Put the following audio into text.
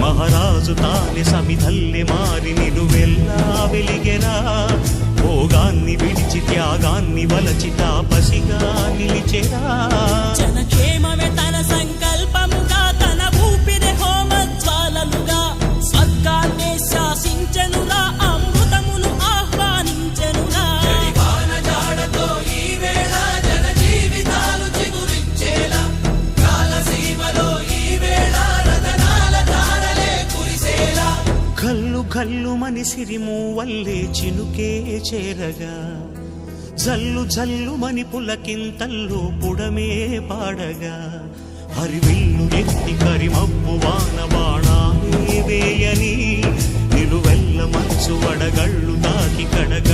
మహారాజు తానే సమిధల్లె మారి నిలువెల్లా వెలిగెరా. భోగాన్ని విడిచి త్యాగాన్ని వలచి తాపసిగా నిలిచెరా. జనక్షేమమే తన సంకల్పముగా, తన ఊపిరి హోమజ్వాలలుగా, స్వర్గాన్నే శాసించెనురా, అమృతమును ఆహ్వానించెనురా. కల్లు కల్లు మని సిరిము వల్లే చినుకే చేరగా, జల్లు జల్లు మని పులకింతల్లు పుడమే పాడగా, హరివిల్లు ఎత్తి కరిమబ్బు వాన బాణాలే వేయని, నిలువెల్ల మంచు వడగళ్ళు తాకి కడగ